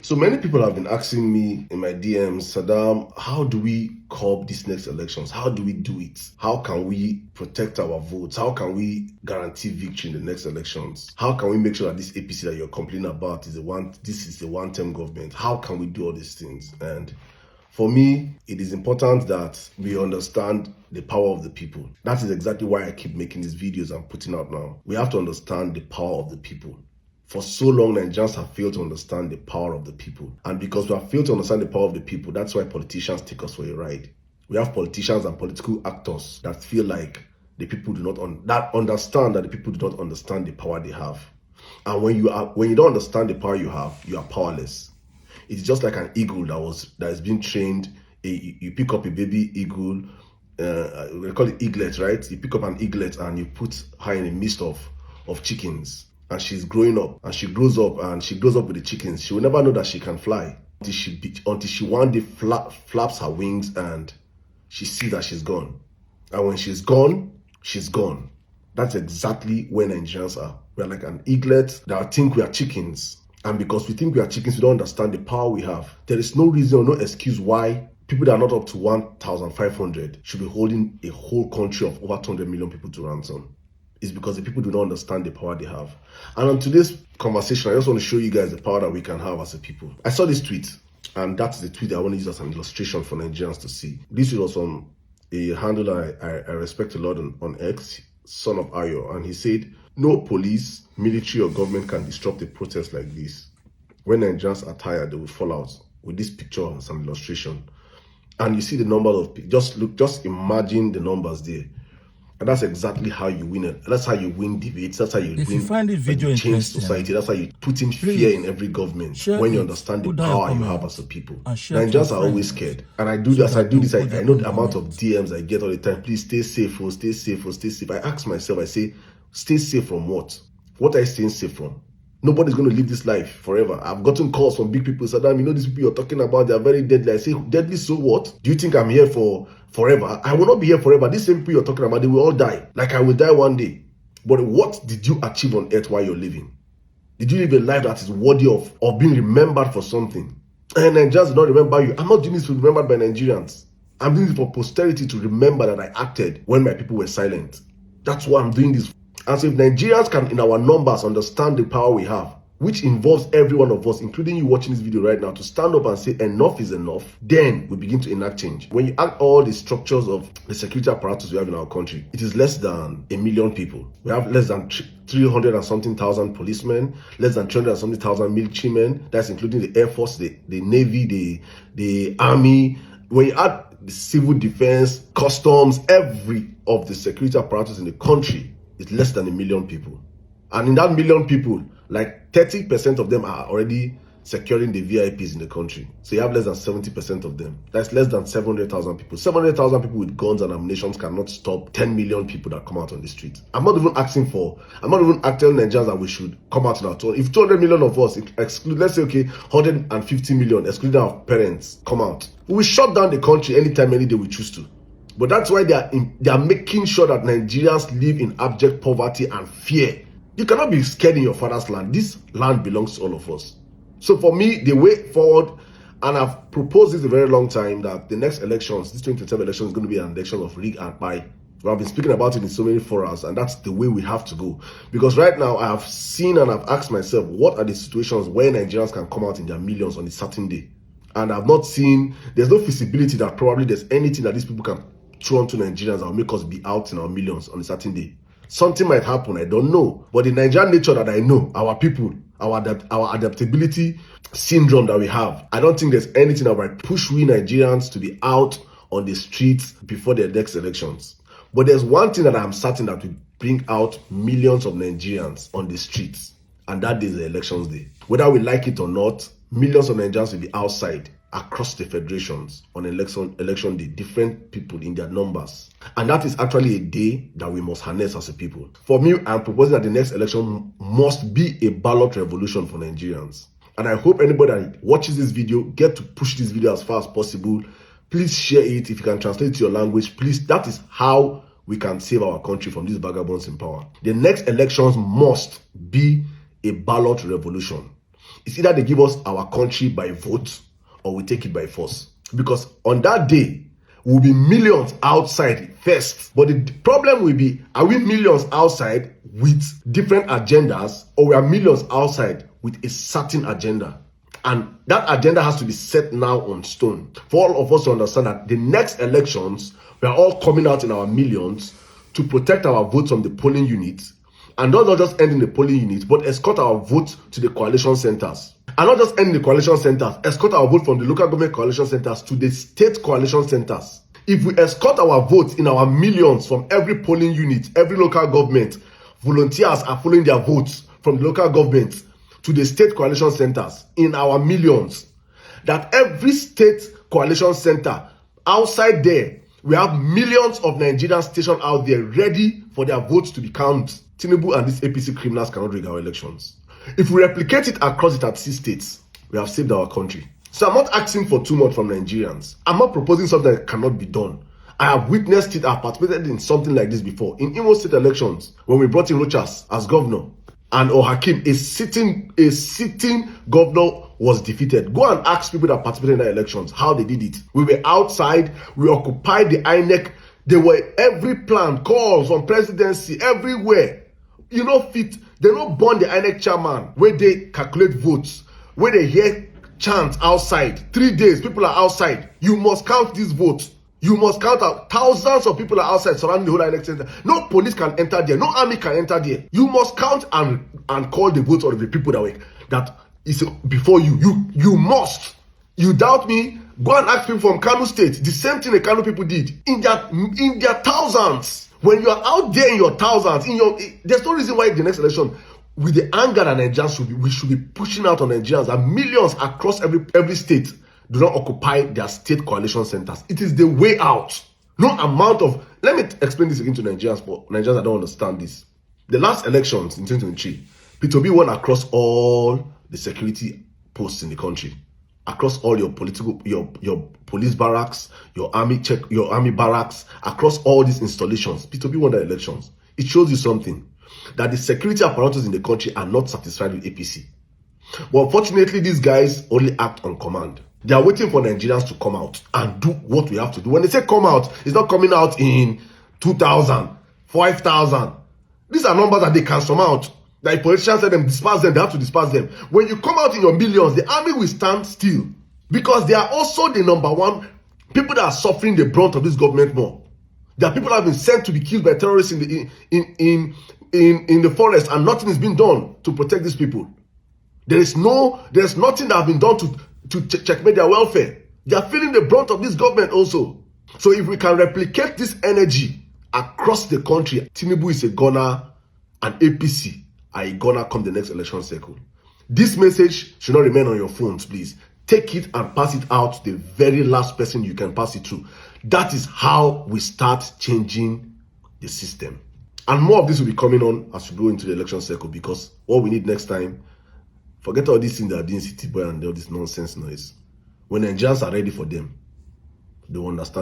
So many people have been asking me in my DMs, Saddam, how do we curb these next elections? How do we do it? How can we protect our votes? How can we guarantee victory in the next elections? How can we make sure that this APC that you're complaining about is a one-term government? How can we do all these things? And for me, it is important that we understand the power of the people. That is exactly why I keep making these videos I'm putting out now. We have to understand the power of the people. For so long, Nigerians have failed to understand the power of the people. And because we have failed to understand the power of the people, that's why politicians take us for a ride. We have politicians and political actors that feel like the people do not understand that the people do not understand the power they have. And when you don't understand the power you have, you are powerless. It's just like an eagle that is being trained. You pick up a baby eagle, we call it eaglet, right? You pick up an eaglet and you put her in a midst of chickens. And she's growing up, and she grows up with the chickens. She will never know that she can fly until she one day flaps her wings and she sees that she's gone. And when she's gone, she's gone. That's exactly where Nigerians are. We're like an eaglet that think we are chickens. And because we think we are chickens, we don't understand the power we have. There is no reason or no excuse why people that are not up to 1,500 should be holding a whole country of over 200 million people to ransom. It's because the people do not understand the power they have. And on today's conversation, I just want to show you guys the power that we can have as a people. I saw this tweet, and that's the tweet that I want to use as an illustration for Nigerians to see. This was on a handle that I respect a lot on X, Son of Ayo, and he said, "No police, military, or government can disrupt a protest like this. When Nigerians are tired, they will fall out." With this picture as an illustration. And you see the number of people. Just imagine the numbers there. And that's exactly how you win it. That's how you win debates. That's how you find this video change society. That's how you put in fear in every government when you understand the power you have as a people. Nigerians are always scared. And I do this. I know the amount of DMs I get all the time. Please stay safe, stay safe, stay safe. I ask myself, I say, stay safe from what? What are you staying safe from? Nobody's going to live this life forever. I've gotten calls from big people. Saddam, you know, these people you're talking about, they're very deadly. I say, deadly, so what? Do you think I'm here for forever? I will not be here forever. These same people you're talking about, they will all die. Like I will die one day. But what did you achieve on earth while you're living? Did you live a life that is worthy of being remembered for something? And Nigerians do not remember you. I'm not doing this to be remembered by Nigerians. I'm doing this for posterity to remember that I acted when my people were silent. That's why I'm doing this. And so if Nigerians can, in our numbers, understand the power we have, which involves every one of us, including you watching this video right now, to stand up and say enough is enough, then we begin to enact change. When you add all the structures of the security apparatus we have in our country, it is less than 1 million people. We have less than 300 and something thousand policemen, less than 300 and something thousand military men. That's including the Air Force, the Navy, the Army. When you add the civil defense, customs, every of the security apparatus in the country, it's less than 1 million people. And in that 1 million people, like 30% of them are already securing the VIPs in the country. So you have less than 70% of them. That's less than 700,000 people. 700,000 people with guns and ammunition cannot stop 10 million people that come out on the street. I'm not even telling Nigerians that we should come out now. If 200 million of us exclude, let's say, okay, 150 million, excluding our parents, come out, we will shut down the country anytime, any day we choose to. But that's why they are making sure that Nigerians live in abject poverty and fear. You cannot be scared in your father's land. This land belongs to all of us. So for me, the way forward, and I've proposed this a very long time, that the next elections, this 2027 election is going to be an election of rig and buy. Well, I've been speaking about it in so many forums, and that's the way we have to go. Because right now, I have seen and I've asked myself, what are the situations where Nigerians can come out in their millions on a certain day? And I've not seen, there's no feasibility that probably there's anything that these people can throw onto Nigerians that will make us be out in our millions on a certain day. Something might happen, I don't know. But the Nigerian nature that I know, our people, our adaptability syndrome that we have, I don't think there's anything that might push we Nigerians to be out on the streets before the next elections. But there's one thing that I'm certain that will bring out millions of Nigerians on the streets, and that is the elections day. Whether we like it or not, millions of Nigerians will be outside across the federations on election day, different people in their numbers. And that is actually a day that we must harness as a people. For me, I'm proposing that the next election must be a ballot revolution for Nigerians. And I hope anybody that watches this video get to push this video as far as possible. Please share it. If you can translate it to your language, please. That is how we can save our country from these vagabonds in power. The next elections must be a ballot revolution. It's either they give us our country by vote or we take it by force. Because on that day, we'll be millions outside first. But the problem will be, are we millions outside with different agendas, or we are millions outside with a certain agenda? And that agenda has to be set now on stone for all of us to understand that the next elections, we are all coming out in our millions to protect our votes from the polling units, and not just end in the polling units, but escort our votes to the coalition centers. And not just end in the coalition centers, escort our vote from the local government coalition centers to the state coalition centers. If we escort our votes in our millions from every polling unit, every local government, volunteers are following their votes from the local government to the state coalition centers in our millions. That every state coalition center outside there, we have millions of Nigerians stationed out there ready for their votes to be counted. Tinubu and these APC criminals cannot rig our elections. If we replicate it across the 36 states, we have saved our country. So I'm not asking for too much from Nigerians. I'm not proposing something that cannot be done. I have witnessed it. I have participated in something like this before. In Imo State elections, when we brought in Rochas as governor, and Ohakim, a sitting governor, was defeated. Go and ask people that participated in the elections how they did it. We were outside. We occupied the INEC. There were every plan, calls on presidency, everywhere. You know, fit. They don't burn the INEC chairman where they calculate votes, where they hear chants outside. 3 days, people are outside. You must count these votes. You must count out. Thousands of people are outside surrounding the whole INEC center. No police can enter there. No army can enter there. You must count and call the votes of the people that is before you. You must. You doubt me? Go and ask people from Kano State. The same thing the Kano people did in their thousands. When you are out there in your thousands, there's no reason why the next election, with the anger that Nigerians we should be pushing out on Nigerians, and millions across every state do not occupy their state coalition centers. It is the way out. No amount of... Let me explain this again to Nigerians, for Nigerians that don't understand this. The last elections in 2023, P2B won across all the security posts in the country. Across all your police barracks, your army barracks, across all these installations, P2B won the elections. It shows you something, that the security apparatus in the country are not satisfied with APC. But unfortunately, these guys only act on command. They are waiting for Nigerians to come out and do what we have to do. When they say come out, it's not coming out in 2,000, 5,000. These are numbers that they can sum out. Like politicians say them, disperse them, they have to disperse them. When you come out in your millions, the army will stand still. Because they are also the number one people that are suffering the brunt of this government more. There are people that have been sent to be killed by terrorists in the forest, and nothing is being done to protect these people. There's nothing that has been done to checkmate their welfare. They are feeling the brunt of this government also. So if we can replicate this energy across the country, Tinubu is a gunner and APC are a gunner come the next election cycle. This message should not remain on your phones, please. Take it and pass it out to the very last person you can pass it to. That is how we start changing the system. And more of this will be coming on as we go into the election cycle, because what we need next time, forget all these things that are doing City Boy and all this nonsense noise. When Nigerians are ready for them, they will understand.